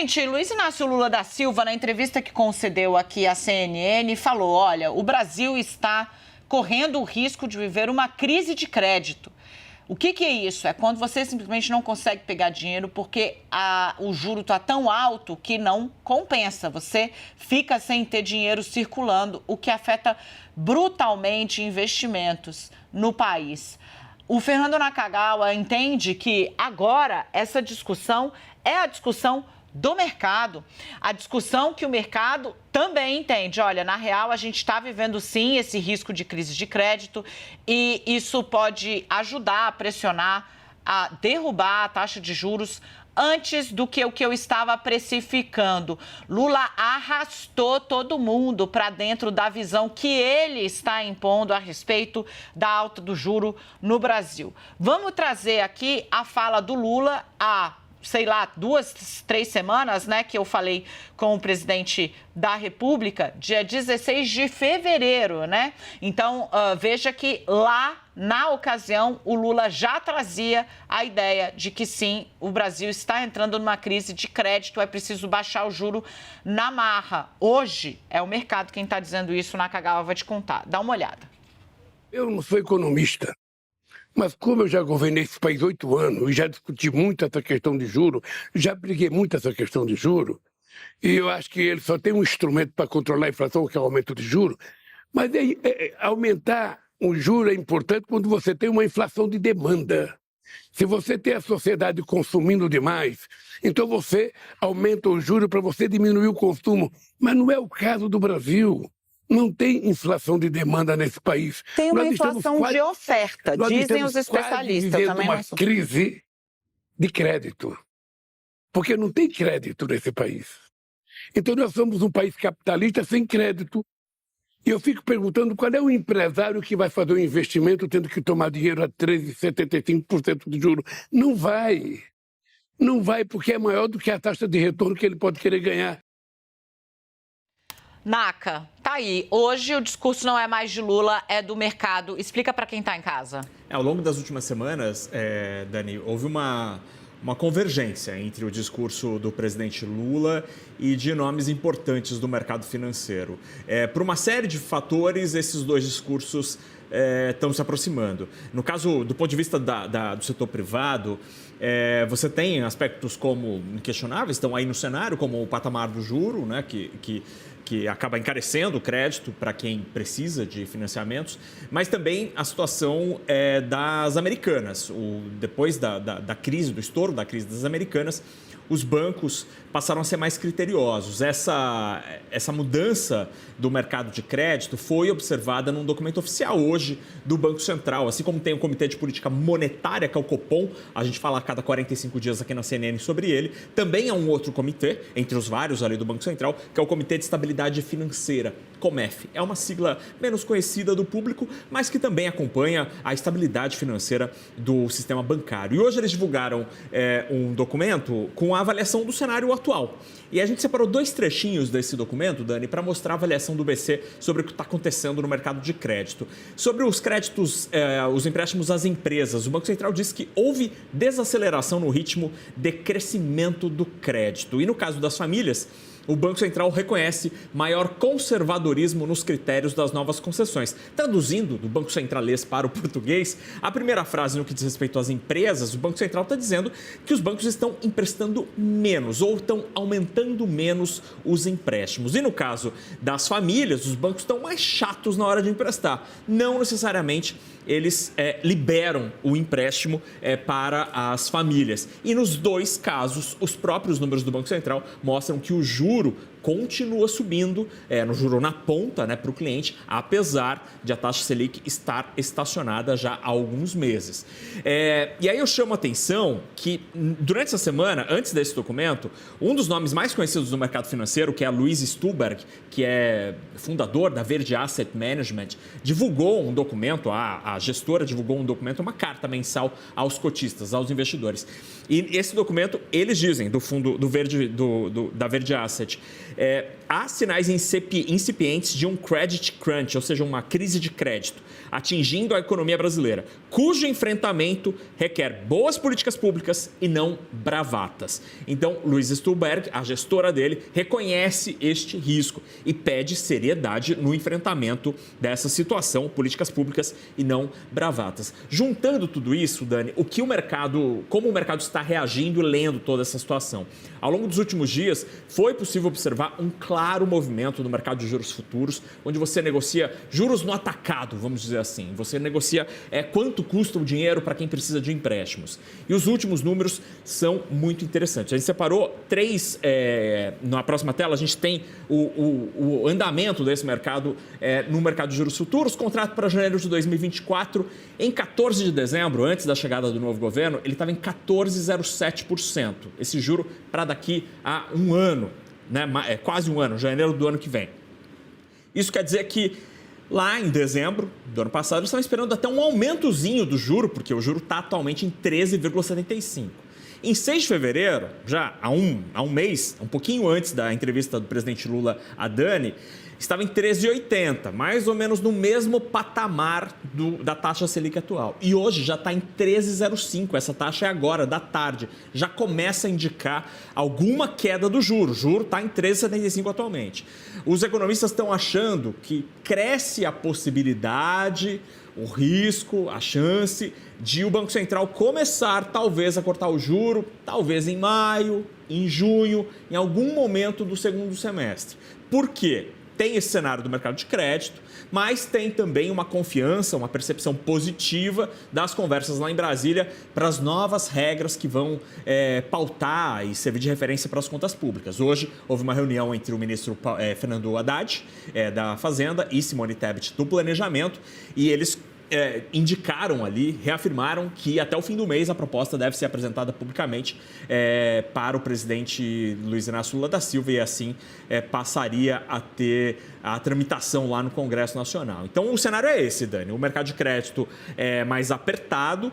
Gente, Luiz Inácio Lula da Silva, na entrevista que concedeu aqui à CNN, falou, olha, o Brasil está correndo o risco de viver uma crise de crédito. O que é isso? É quando você simplesmente não consegue pegar dinheiro porque o juro está tão alto que não compensa. Você fica sem ter dinheiro circulando, o que afeta brutalmente investimentos no país. O Fernando Nakagawa entende que agora essa discussão é a discussão do mercado, a discussão que o mercado também entende. Olha, na real, a gente está vivendo, sim, esse risco de crise de crédito e isso pode ajudar a pressionar, a derrubar a taxa de juros antes do que o que eu estava precificando. Lula arrastou todo mundo para dentro da visão que ele está impondo a respeito da alta do juro no Brasil. Vamos trazer aqui a fala do Lula sei lá, 2, 3 semanas, né, que eu falei com o presidente da República, dia 16 de fevereiro, né? Então, veja que lá, na ocasião, o Lula já trazia a ideia de que, sim, o Brasil está entrando numa crise de crédito, é preciso baixar o juro na marra. Hoje, é o mercado quem está dizendo isso, o Nakagawa vai te contar. Dá uma olhada. Eu não sou economista. Mas como eu já governei esse país 8 anos e já discuti muito essa questão de juro, já briguei muito essa questão de juro, e eu acho que ele só tem um instrumento para controlar a inflação, que é o aumento de juro, mas aumentar o juro é importante quando você tem uma inflação de demanda. Se você tem a sociedade consumindo demais, então você aumenta o juro para você diminuir o consumo, mas não é o caso do Brasil. Não tem inflação de demanda nesse país. Tem uma inflação de oferta, dizem os especialistas. Também uma crise de crédito. Porque não tem crédito nesse país. Então nós somos um país capitalista sem crédito. E eu fico perguntando qual é o empresário que vai fazer um investimento tendo que tomar dinheiro a 13,75% de juros. Não vai. Não vai porque é maior do que a taxa de retorno que ele pode querer ganhar. Naka, tá aí. Hoje o discurso não é mais de Lula, é do mercado. Explica para quem está em casa. Ao longo das últimas semanas, Dani, houve uma convergência entre o discurso do presidente Lula e de nomes importantes do mercado financeiro. Por uma série de fatores, esses dois discursos estão se aproximando. No caso, do ponto de vista do setor privado, você tem aspectos como inquestionáveis, estão aí no cenário, como o patamar do juro, né, que acaba encarecendo o crédito para quem precisa de financiamentos, mas também a situação das americanas. Depois da crise, do estouro da crise das americanas, os bancos passaram a ser mais criteriosos. Essa mudança do mercado de crédito foi observada num documento oficial hoje do Banco Central, assim como tem o Comitê de Política Monetária, que é o Copom, a gente fala a cada 45 dias aqui na CNN sobre ele, também há um outro comitê, entre os vários ali do Banco Central, que é o Comitê de Estabilidade Financeira, COMEF. É uma sigla menos conhecida do público, mas que também acompanha a estabilidade financeira do sistema bancário. E hoje eles divulgaram um documento com a avaliação do cenário atual. E a gente separou 2 trechinhos desse documento, Dani, para mostrar a avaliação do BC sobre o que está acontecendo no mercado de crédito. Sobre os créditos, os empréstimos às empresas, o Banco Central disse que houve desaceleração no ritmo de crescimento do crédito. E no caso das famílias, o Banco Central reconhece maior conservadorismo nos critérios das novas concessões. Traduzindo do banco centralês para o português, a primeira frase no que diz respeito às empresas, o Banco Central está dizendo que os bancos estão emprestando menos ou estão aumentando menos os empréstimos. E no caso das famílias, os bancos estão mais chatos na hora de emprestar. Não necessariamente eles liberam o empréstimo para as famílias. E nos 2 casos, os próprios números do Banco Central mostram que o juro continua subindo, no juro na ponta, né, para o cliente, apesar de a taxa Selic estar estacionada já há alguns meses. E aí eu chamo a atenção que, durante essa semana, antes desse documento, um dos nomes mais conhecidos do mercado financeiro, que é Luiz Stuberg, que é fundador da Verde Asset Management, divulgou um documento, a gestora divulgou um documento, uma carta mensal aos cotistas, aos investidores. E esse documento, eles dizem, do fundo da Verde Asset, há sinais incipientes de um credit crunch, ou seja, uma crise de crédito, atingindo a economia brasileira, cujo enfrentamento requer boas políticas públicas e não bravatas. Então, Luiz Stuhlberg, a gestora dele, reconhece este risco e pede seriedade no enfrentamento dessa situação, políticas públicas e não bravatas. Juntando tudo isso, Dani, como o mercado está reagindo e lendo toda essa situação? Ao longo dos últimos dias, foi possível observar um claro movimento no mercado de juros futuros, onde você negocia juros no atacado, vamos dizer assim. Você negocia quanto custa o dinheiro para quem precisa de empréstimos. E os últimos números são muito interessantes. A gente separou 3, na próxima tela a gente tem o andamento desse mercado no mercado de juros futuros, contrato para janeiro de 2024, em 14 de dezembro, antes da chegada do novo governo, ele estava em 14,07%. Esse juro para daqui a um ano, né? Quase um ano, janeiro do ano que vem. Isso quer dizer que lá em dezembro do ano passado, eles estavam esperando até um aumentozinho do juro, porque o juro está atualmente em 13,75%. Em 6 de fevereiro, já há um mês, um pouquinho antes da entrevista do presidente Lula a Dani, estava em 13,80, mais ou menos no mesmo patamar da taxa Selic atual. E hoje já está em 13,05, essa taxa é agora, da tarde. Já começa a indicar alguma queda do juro. O juro está em 13,75 atualmente. Os economistas estão achando que cresce a possibilidade, o risco, a chance de o Banco Central começar talvez a cortar o juro, talvez em maio, em junho, em algum momento do segundo semestre. Por quê? Tem esse cenário do mercado de crédito, mas tem também uma confiança, uma percepção positiva das conversas lá em Brasília para as novas regras que vão pautar e servir de referência para as contas públicas. Hoje houve uma reunião entre o ministro Fernando Haddad, da Fazenda, e Simone Tebet, do Planejamento, e eles indicaram ali, reafirmaram que até o fim do mês a proposta deve ser apresentada publicamente para o presidente Luiz Inácio Lula da Silva e assim passaria a ter a tramitação lá no Congresso Nacional. Então o cenário é esse, Dani, o mercado de crédito é mais apertado,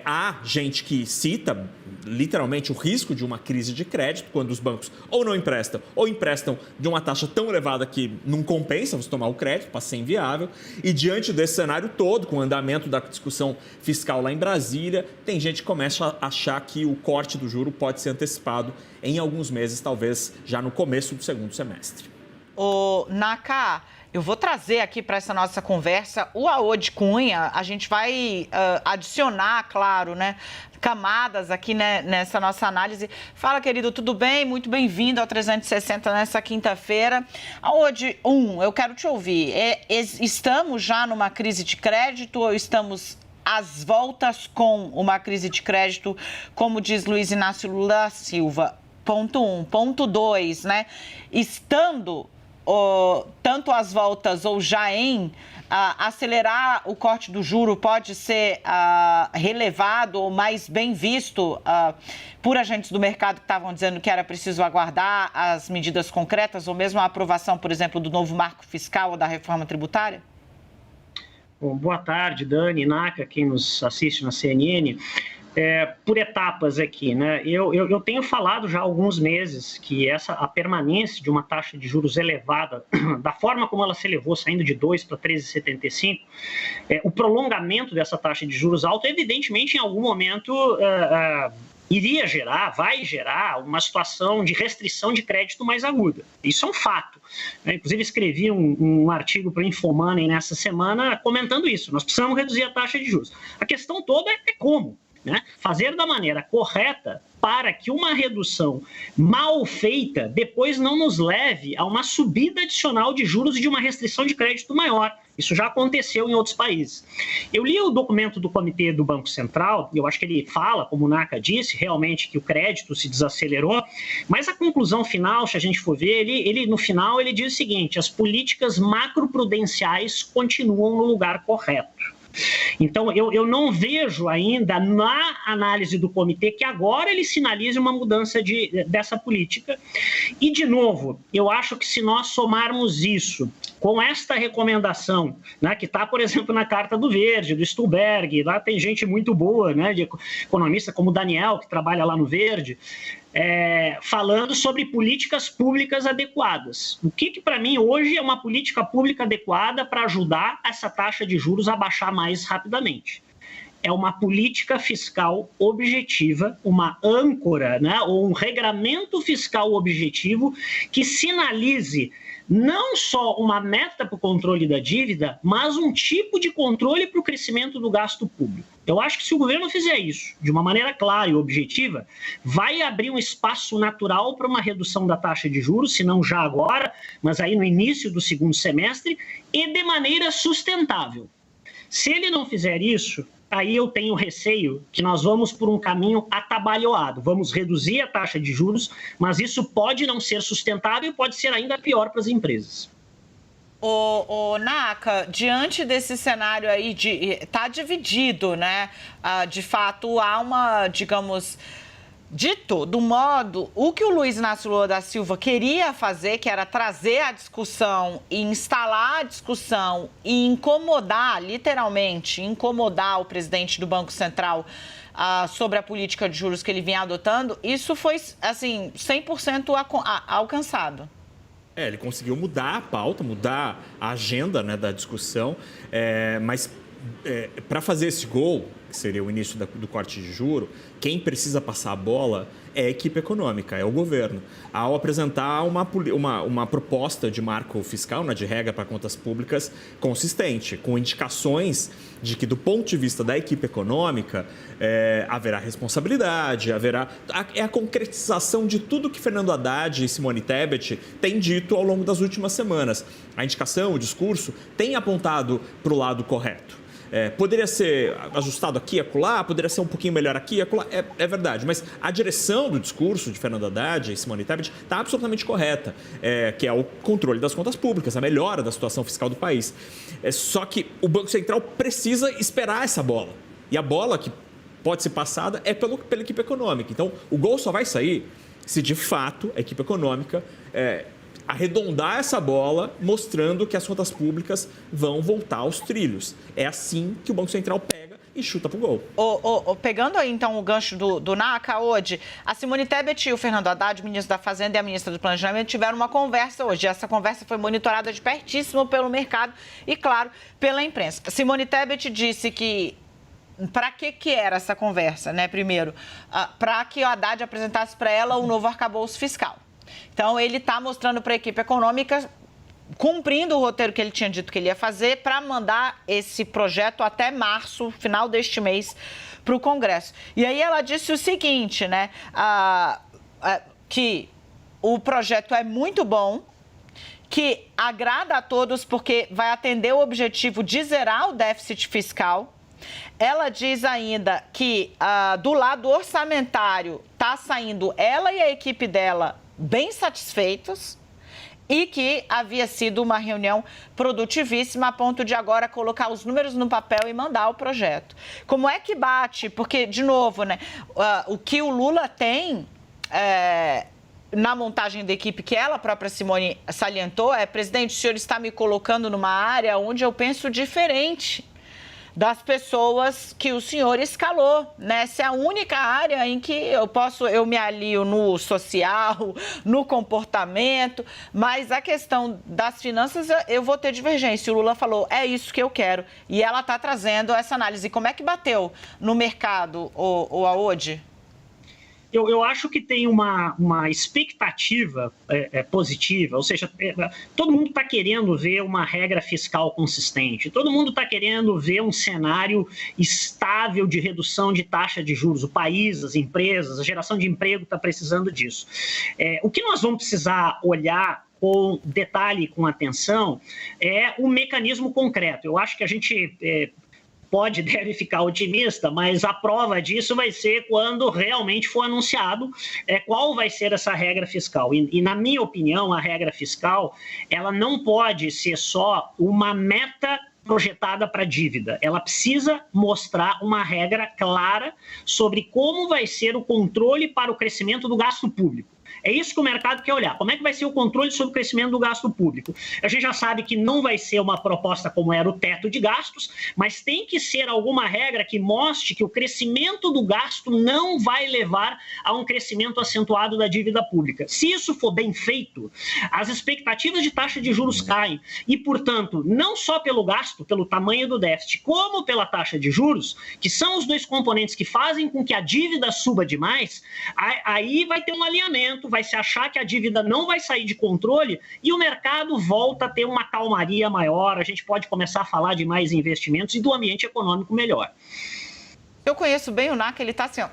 há gente que cita literalmente o risco de uma crise de crédito, quando os bancos ou não emprestam, ou emprestam de uma taxa tão elevada que não compensa você tomar o crédito, passa a ser inviável. E diante desse cenário todo, com o andamento da discussão fiscal lá em Brasília, tem gente que começa a achar que o corte do juro pode ser antecipado em alguns meses, talvez já no começo do segundo semestre. Ô, Naka, eu vou trazer aqui para essa nossa conversa o Aode Cunha. A gente vai adicionar, claro, né, camadas aqui, né, nessa nossa análise. Fala, querido, tudo bem? Muito bem-vindo ao 360 nessa quinta-feira. Aode, eu quero te ouvir. Estamos já numa crise de crédito ou estamos às voltas com uma crise de crédito, como diz Luiz Inácio Lula da Silva? Ponto 1. Ponto 2, né? Estando tanto às voltas ou já em acelerar o corte do juro pode ser relevado ou mais bem visto por agentes do mercado que estavam dizendo que era preciso aguardar as medidas concretas ou mesmo a aprovação, por exemplo, do novo marco fiscal ou da reforma tributária? Bom, boa tarde, Dani, Naka, quem nos assiste na CNN. Por etapas aqui, né? Eu tenho falado já há alguns meses que a permanência de uma taxa de juros elevada, da forma como ela se elevou, saindo de 2 para 13,75, o prolongamento dessa taxa de juros alta, evidentemente, em algum momento vai gerar uma situação de restrição de crédito mais aguda. Isso é um fato. Inclusive, escrevi um artigo para o Infomoney nessa semana comentando isso. Nós precisamos reduzir a taxa de juros. A questão toda é como. Né? Fazer da maneira correta para que uma redução mal feita depois não nos leve a uma subida adicional de juros e de uma restrição de crédito maior. Isso já aconteceu em outros países. Eu li o documento do Comitê do Banco Central, e eu acho que ele fala, como o Naka disse, realmente que o crédito se desacelerou, mas a conclusão final, se a gente for ver, ele no final ele diz o seguinte: as políticas macroprudenciais continuam no lugar correto. Então, eu não vejo ainda na análise do comitê que agora ele sinalize uma mudança dessa política. E, de novo, eu acho que se nós somarmos isso com esta recomendação, né, que está, por exemplo, na Carta do Verde, do Stuhlberg, lá tem gente muito boa, né, de economista como o Daniel, que trabalha lá no Verde, falando sobre políticas públicas adequadas. O que para mim hoje é uma política pública adequada para ajudar essa taxa de juros a baixar mais rapidamente? É uma política fiscal objetiva, uma âncora, né, ou um regramento fiscal objetivo que sinalize não só uma meta para o controle da dívida, mas um tipo de controle para o crescimento do gasto público. Eu acho que se o governo fizer isso de uma maneira clara e objetiva, vai abrir um espaço natural para uma redução da taxa de juros, se não já agora, mas aí no início do segundo semestre, e de maneira sustentável. Se ele não fizer isso, aí eu tenho receio que nós vamos por um caminho atabalhoado. Vamos reduzir a taxa de juros, mas isso pode não ser sustentável e pode ser ainda pior para as empresas. O Naka, diante desse cenário aí, está dividido, né? De fato, há uma, digamos... De todo modo, o que o Luiz Inácio Lula da Silva queria fazer, que era trazer a discussão e instalar a discussão e incomodar, literalmente, incomodar o presidente do Banco Central sobre a política de juros que ele vinha adotando, isso foi, assim, 100% alcançado. Ele conseguiu mudar a pauta, mudar a agenda, né, da discussão, mas para fazer esse gol, que seria o início do corte de juro, quem precisa passar a bola é a equipe econômica, é o governo. Ao apresentar uma proposta de marco fiscal, né, de regra para contas públicas consistente, com indicações de que, do ponto de vista da equipe econômica, haverá responsabilidade, é a concretização de tudo que Fernando Haddad e Simone Tebet têm dito ao longo das últimas semanas. A indicação, o discurso, tem apontado para o lado correto. Poderia ser ajustado aqui e acolá, poderia ser um pouquinho melhor aqui e acolá, é verdade. Mas a direção do discurso de Fernando Haddad e Simone Tebet está absolutamente correta, que é o controle das contas públicas, a melhora da situação fiscal do país. Só que o Banco Central precisa esperar essa bola. E a bola que pode ser passada é pela equipe econômica. Então, o gol só vai sair se, de fato, a equipe econômica arredondar essa bola, mostrando que as contas públicas vão voltar aos trilhos. É assim que o Banco Central pega e chuta pro gol. Pegando aí, então, o gancho do Naka, hoje, a Simone Tebet e o Fernando Haddad, ministro da Fazenda e a ministra do Planejamento, tiveram uma conversa hoje. Essa conversa foi monitorada de pertíssimo pelo mercado e, claro, pela imprensa. A Simone Tebet disse que para que era essa conversa, né? Primeiro, para que o Haddad apresentasse para ela o novo arcabouço fiscal. Então, ele está mostrando para a equipe econômica, cumprindo o roteiro que ele tinha dito que ele ia fazer, para mandar esse projeto até março, final deste mês, para o Congresso. E aí ela disse o seguinte, né? Que o projeto é muito bom, que agrada a todos porque vai atender o objetivo de zerar o déficit fiscal. Ela diz ainda que do lado orçamentário está saindo ela e a equipe dela bem satisfeitos e que havia sido uma reunião produtivíssima a ponto de agora colocar os números no papel e mandar o projeto. Como é que bate? Porque, de novo, né, o que o Lula tem na montagem da equipe, que ela própria, Simone, salientou, presidente, o senhor está me colocando numa área onde eu penso diferente das pessoas que o senhor escalou, né? Essa é a única área em que eu me alio no social, no comportamento, mas a questão das finanças eu vou ter divergência. O Lula falou, é isso que eu quero, e ela está trazendo essa análise. Como é que bateu no mercado, o Aode? Eu acho que tem uma expectativa positiva, ou seja, todo mundo está querendo ver uma regra fiscal consistente, todo mundo está querendo ver um cenário estável de redução de taxa de juros. O país, as empresas, a geração de emprego está precisando disso. O que nós vamos precisar olhar com detalhe, com atenção, é o mecanismo concreto. Eu acho que a gente deve ficar otimista, mas a prova disso vai ser quando realmente for anunciado qual vai ser essa regra fiscal. E, na minha opinião, a regra fiscal, ela não pode ser só uma meta projetada para a dívida. Ela precisa mostrar uma regra clara sobre como vai ser o controle para o crescimento do gasto público. É isso que o mercado quer olhar. Como é que vai ser o controle sobre o crescimento do gasto público? A gente já sabe que não vai ser uma proposta como era o teto de gastos, mas tem que ser alguma regra que mostre que o crescimento do gasto não vai levar a um crescimento acentuado da dívida pública. Se isso for bem feito, as expectativas de taxa de juros caem e, portanto, não só pelo gasto, pelo tamanho do déficit, como pela taxa de juros, que são os dois componentes que fazem com que a dívida suba demais, aí vai ter um alinhamento, vai se achar que a dívida não vai sair de controle e o mercado volta a ter uma calmaria maior, a gente pode começar a falar de mais investimentos e do ambiente econômico melhor. Eu conheço bem o NACA, ele está assim, ó,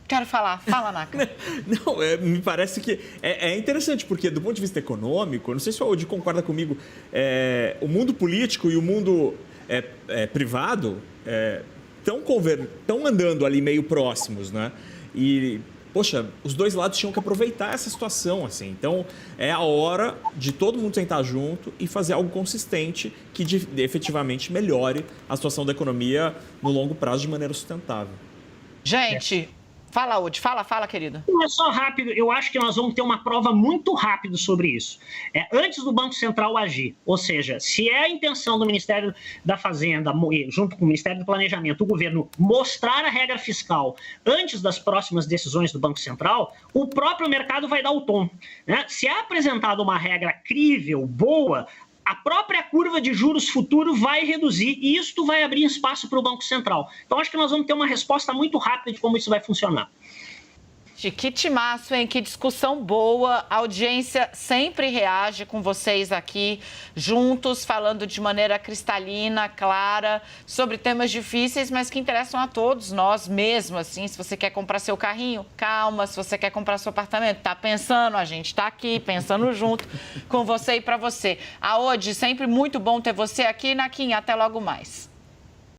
quero falar, fala, NACA. Não, me parece que é interessante, porque do ponto de vista econômico, não sei se o Audi concorda comigo, o mundo político e o mundo privado estão andando ali meio próximos, né? E, poxa, os dois lados tinham que aproveitar essa situação, assim. Então, é a hora de todo mundo sentar junto e fazer algo consistente que efetivamente melhore a situação da economia no longo prazo de maneira sustentável. Gente, fala, Audi, fala, querido. Não é só rápido, eu acho que nós vamos ter uma prova muito rápida sobre isso. Antes do Banco Central agir, ou seja, se é a intenção do Ministério da Fazenda, junto com o Ministério do Planejamento, o governo mostrar a regra fiscal antes das próximas decisões do Banco Central, o próprio mercado vai dar o tom, né? Se é apresentada uma regra crível, boa, a própria curva de juros futuro vai reduzir e isto vai abrir espaço para o Banco Central. Então, acho que nós vamos ter uma resposta muito rápida de como isso vai funcionar. Que timaço, hein? Que discussão boa. A audiência sempre reage com vocês aqui, juntos, falando de maneira cristalina, clara, sobre temas difíceis, mas que interessam a todos nós mesmo, assim. Se você quer comprar seu carrinho, calma. Se você quer comprar seu apartamento, tá pensando, a gente tá aqui, pensando junto com você e para você. Audi, sempre muito bom ter você aqui. Naquinha, até logo mais.